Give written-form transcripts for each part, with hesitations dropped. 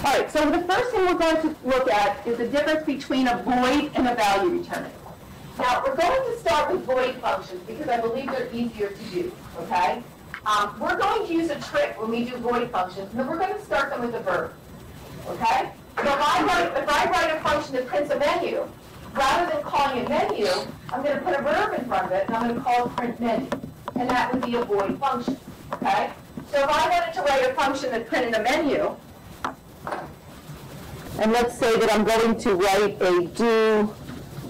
All right, so the first thing we're going to look at is the difference between a void and a value returner. Now, we're going to start with void functions because I believe they're easier to do, okay? We're going to use a trick when we do void functions, and then we're going to start them with a verb, okay? So if I write a function that prints a menu, rather than calling it menu, I'm going to put a verb in front of it, and I'm going to call it print menu, and that would be a void function, okay? So if I wanted to write a function that printed a menu, and let's say that I'm going to write a do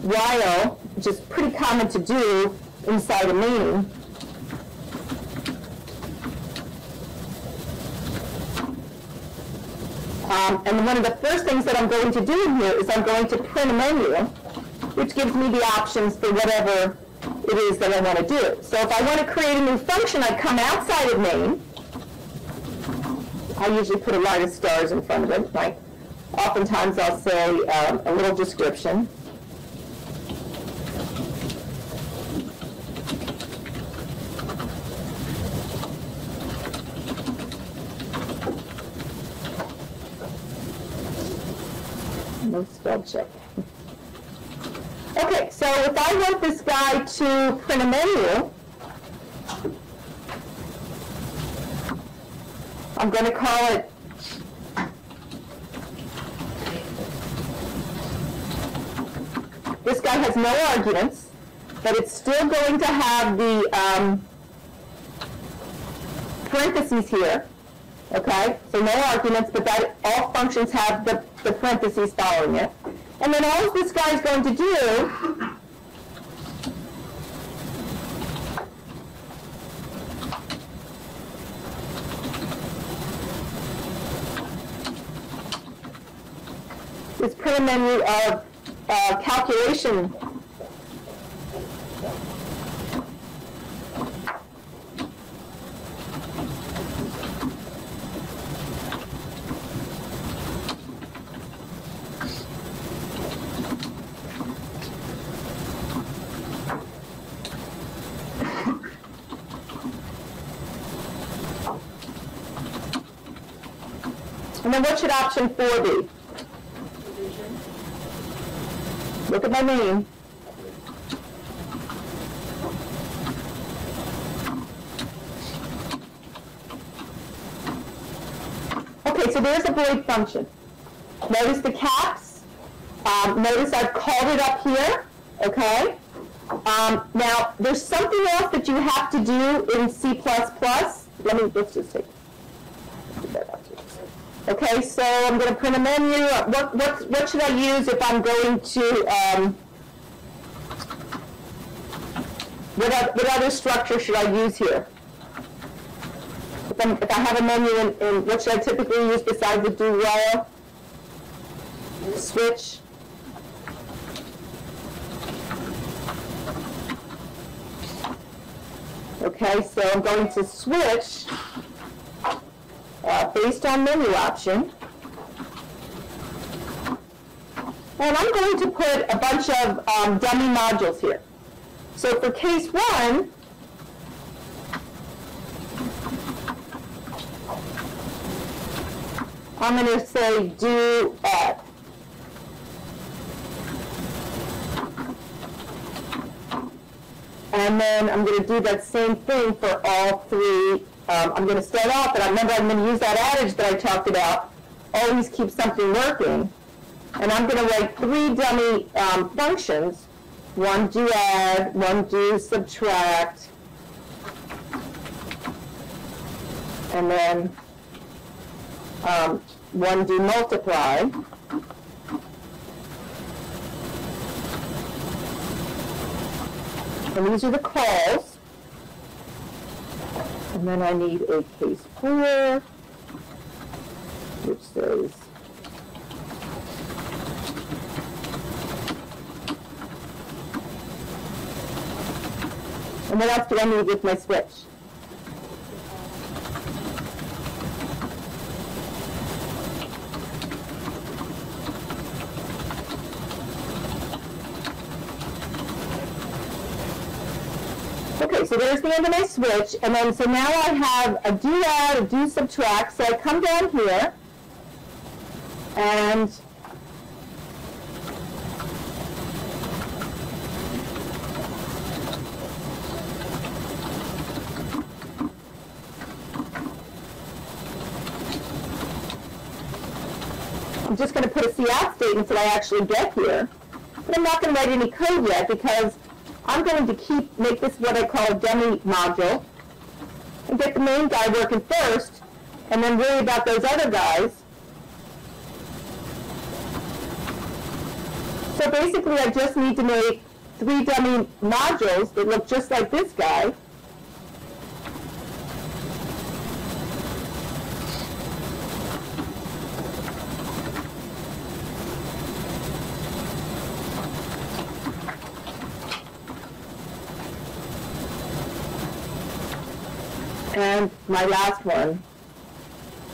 while, which is pretty common to do inside a main. And one of the first things that I'm going to do in here is I'm going to print a menu, which gives me the options for whatever it is that I want to do. So if I want to create a new function, I come outside of main. I usually put a line of stars in front of it, right? Oftentimes I'll say a little description. No spell check. Okay, so if I want this guy to print a menu, I'm going to call it this guy has no arguments, but it's still going to have the parentheses here. Okay, so no arguments, but that all functions have the parentheses following it. And then all this guy is going to do is print a menu of calculation. And then what should option 4 be? Look at my name. Okay, so there's a void function. Notice the caps. Notice I've called it up here. Okay. Now, there's something else that you have to do in C++. Let's just take that out. Okay, so I'm going to print a menu. What should I use if I'm going to, what other structure should I use here? If I have a menu, in what should I typically use besides the do while? Switch. Okay, so I'm going to switch based on menu option. And I'm going to put a bunch of dummy modules here. So for case 1, I'm going to say do add. And then I'm going to do that same thing for all 3. I'm going to start off, and remember I'm going to use that adage that I talked about, always keep something working. And I'm going to write 3 dummy functions, 1 do add, 1 do subtract, and then 1 do multiply. And these are the calls. And then I need a case 4, which says and what else do I need with my switch? Okay, so there's the end of my switch, and then so now I have a do add, a do subtract, so I come down here, And I'm just going to put a cout statement that I actually get here. But I'm not going to write any code yet because I'm going to make this what I call a dummy module and get the main guy working first and then worry about those other guys. So basically I just need to make 3 dummy modules that look just like this guy. And my last one.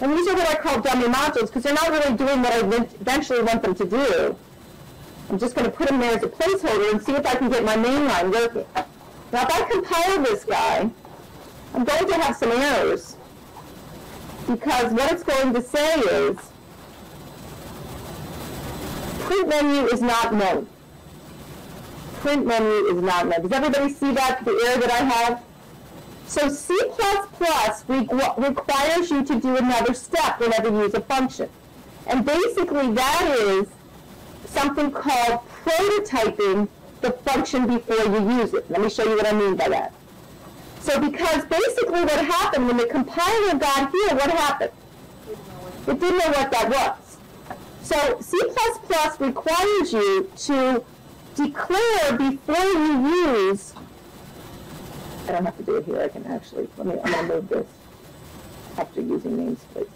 And these are what I call dummy modules because they're not really doing what I eventually want them to do. I'm just going to put them there as a placeholder and see if I can get my main line working. Now if I compile this guy, I'm going to have some errors because what it's going to say is print menu is not known. Print menu is not known. Does everybody see that, the error that I have? So C++ requires you to do another step whenever you use a function. And basically that is something called prototyping the function before you use it. Let me show you what I mean by that. So because basically what happened when the compiler got here, what happened? It didn't know what that was. So C++ requires you to declare before you use. I don't have to do it here. I can actually, I'm going to move this after using namespace.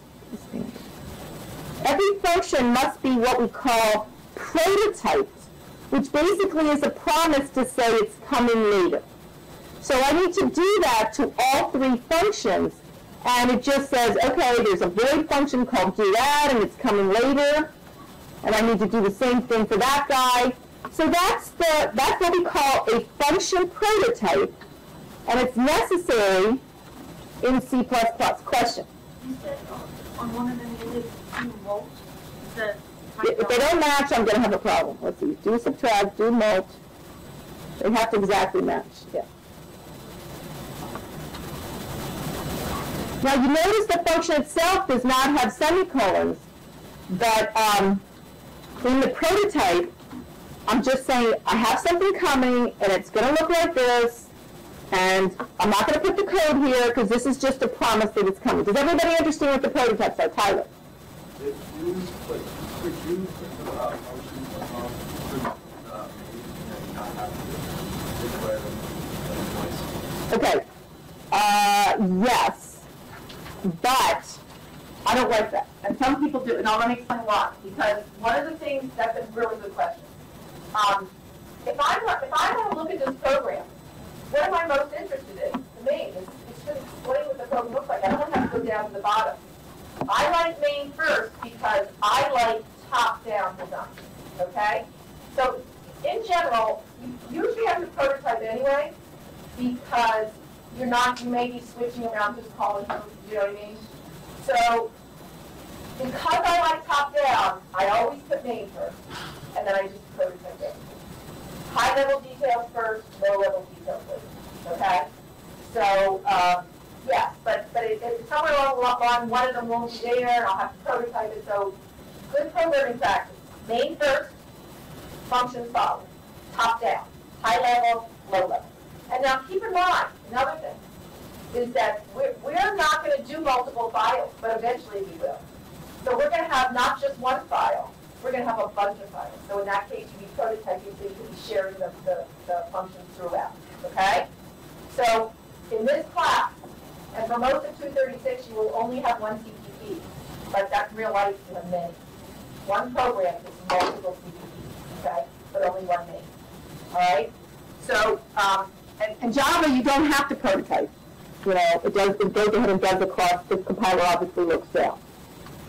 Every function must be what we call prototyped, which basically is a promise to say it's coming later. So I need to do that to all 3 functions, and it just says, okay, there's a void function called doAdd, and it's coming later, and I need to do the same thing for that guy. So that's what we call a function prototype. And it's necessary in C++. Question? You said on one of them you did do molt. If they don't match, I'm going to have a problem. Let's see. Do subtract, do molt. They have to exactly match. Yeah. Now you notice the function itself does not have semicolons, but in the prototype, I'm just saying I have something coming, and it's going to look like this. And I'm not going to put the code here because this is just a promise that it's coming. Does everybody understand what the prototypes are? Tyler? Could you think about functions not have to declare them twice? Okay. Yes. But I don't like that. And some people do. And I'll let me explain why. Because one of the things, that's a really good question. If I want to look at this program, what am I most interested in? To me, it's just explain what the program looks like. I don't have to go down to the bottom. I like main first because I like top-down design. Okay? So in general, you usually have to prototype anyway because you may be switching around just calling them, you know what I mean? So because I like top-down, I always put main first, and then I just prototype it. High-level details first, low-level details later. Okay? So, yes, but it's somewhere along one of them won't be there, and I'll have to prototype it. So, good programming practice. Main first, functions follow. Top-down. High-level, low-level. And now keep in mind, another thing, is that we're not going to do multiple files, but eventually we will. So we're going to have not just one file, we're going to have a bunch of files. So in that case, you'll be prototyping, so you can be sharing the functions throughout. Okay? So in this class, and for most of 236, you will only have one CPP. But that's real life, you have many. One program is multiple CPPs, okay? But only one main. All right? So, and Java, you don't have to prototype. You know, it goes ahead and does across. The compiler obviously looks down.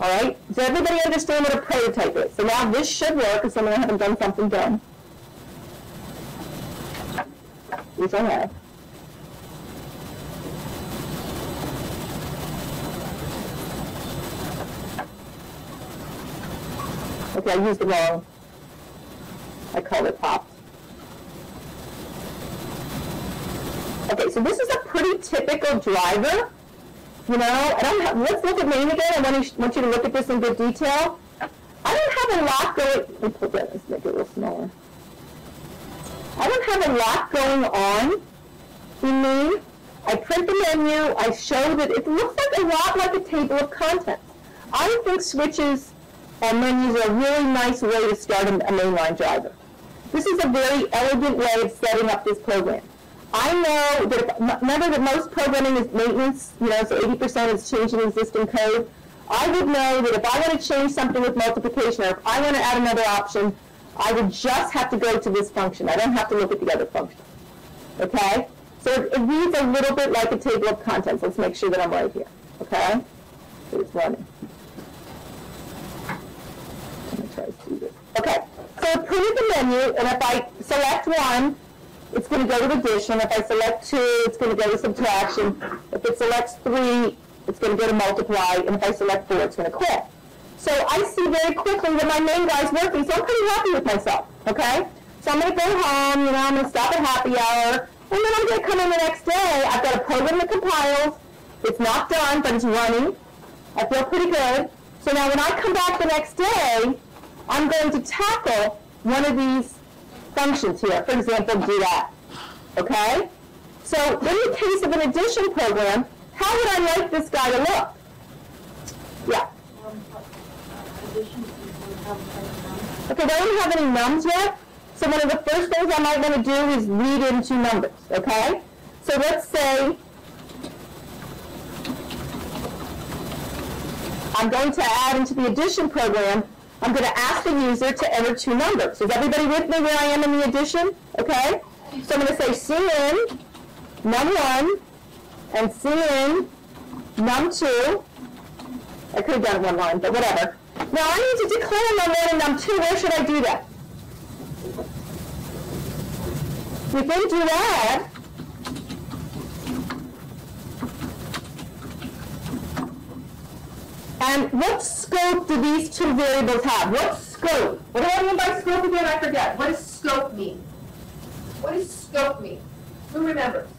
All right? Does everybody understand what a prototype is? So now this should work, if someone haven't done something done. Yes, I have. Okay, I used the wrong. I called it popped. Okay, so this is a pretty typical driver. You know, I don't have, let's look at main again. I want you to look at this in good detail. I don't have a lot going, let me put that, let's make it a little smaller. I don't have a lot going on in main. I print the menu, I show that it looks like a lot like a table of contents. I think switches and menus are a really nice way to start a mainline driver. This is a very elegant way of setting up this program. I know that, remember that most programming is maintenance, you know, so 80% is changing existing code. I would know that if I want to change something with multiplication, or if I want to add another option, I would just have to go to this function. I don't have to look at the other function. Okay? So it reads a little bit like a table of contents. Let's make sure that I'm right here. Okay? So it's running. Let me try to see this. Okay. So it printed the menu, and if I select 1, it's going to go to addition. If I select 2, it's going to go to subtraction. If it selects 3, it's going to go to multiply. And if I select 4, it's going to quit. So I see very quickly that my main guy's working, so I'm pretty happy with myself. Okay? So I'm going to go home, you know, I'm going to stop at happy hour, and then I'm going to come in the next day. I've got a program that compiles. It's not done, but it's running. I feel pretty good. So now when I come back the next day, I'm going to tackle one of these functions here. For example, do that. Okay? So in the case of an addition program, how would I like this guy to look? Yeah. Okay, they don't have any nums yet. So one of the first things I might want to do is read into numbers. Okay? So let's say I'm going to add into the addition program, I'm going to ask the user to enter 2 numbers. Is everybody with me where I am in the addition? Okay? So I'm going to say cin num1 and cin num2. I could have done it one line, but whatever. Now I need to declare num1 and num2. Where should I do that? Within do add, and what scope do these 2 variables have? What scope? What do I mean by scope again? I forget. What does scope mean? What does scope mean? Who remembers?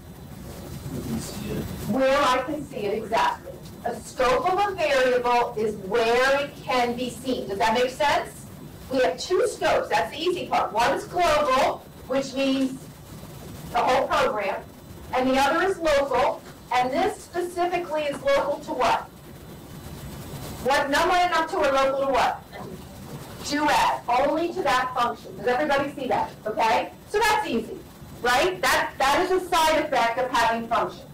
Where I can see it, exactly. A scope of a variable is where it can be seen. Does that make sense? We have 2 scopes. That's the easy part. One is global, which means the whole program, and the other is local, and this specifically is local to what? What num1 and num2 are local to what? Do add, only to that function. Does everybody see that? Okay? So that's easy, right? That is a side effect of having functions.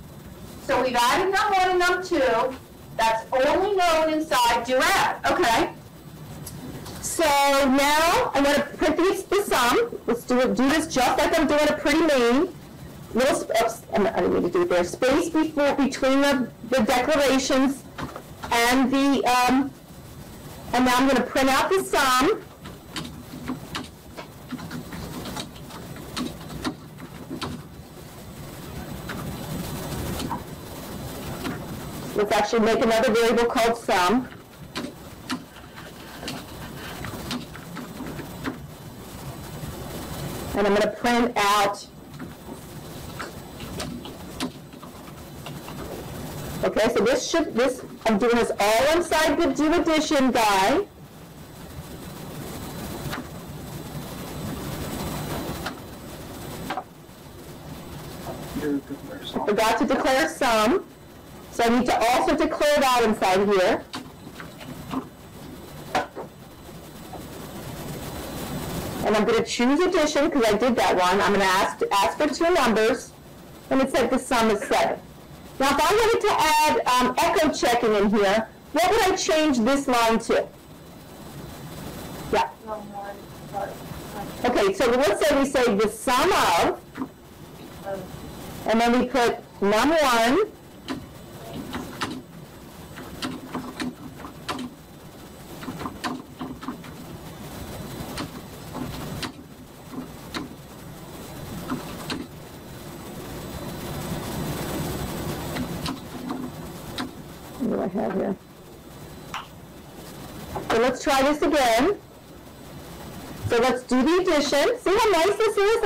So we've added num1 and num2. That's only known inside do add. Okay? So now I'm going to print the sum. Let's do this just like I'm doing a pretty main. Little, oops, I didn't mean to do it there. Space between the declarations and the, and now I'm going to print out the sum. Let's actually make another variable called sum. And I'm going to print out, okay, so this, I'm doing this all inside the do addition guy. I forgot to declare sum, so I need to also declare that inside here. And I'm going to choose addition because I did that one. I'm going to ask for 2 numbers, and it said the sum is 7. Now, if I wanted to add echo checking in here, what would I change this line to? Yeah. Okay, so let's say we say the sum of, and then we put num1 what do I have here? So let's try this again. So let's do the addition. See how nice this is?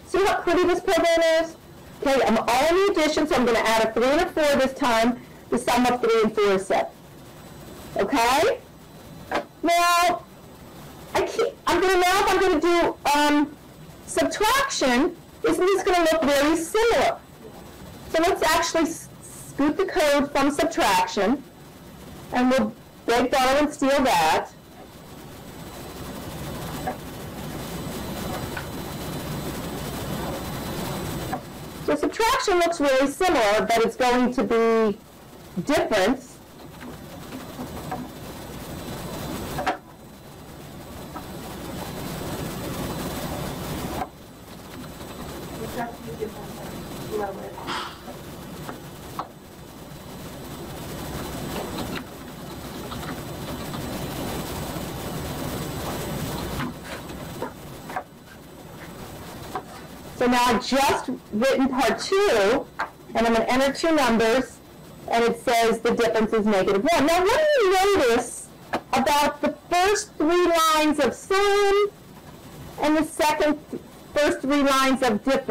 See how pretty this program is? Okay, I'm all in the addition, so I'm going to add a 3 and a 4 this time. The sum of 3 and 4 is 7. Okay? Now, if I'm going to do subtraction, isn't this going to look very similar? So let's actually scoot the code from subtraction, and we'll break down and steal that. So subtraction looks really similar, but it's going to be difference. So now I've just written part 2, and I'm going to enter 2 numbers, and it says the difference is -1. Now what do you notice about the first 3 lines of sum and the first 3 lines of difference?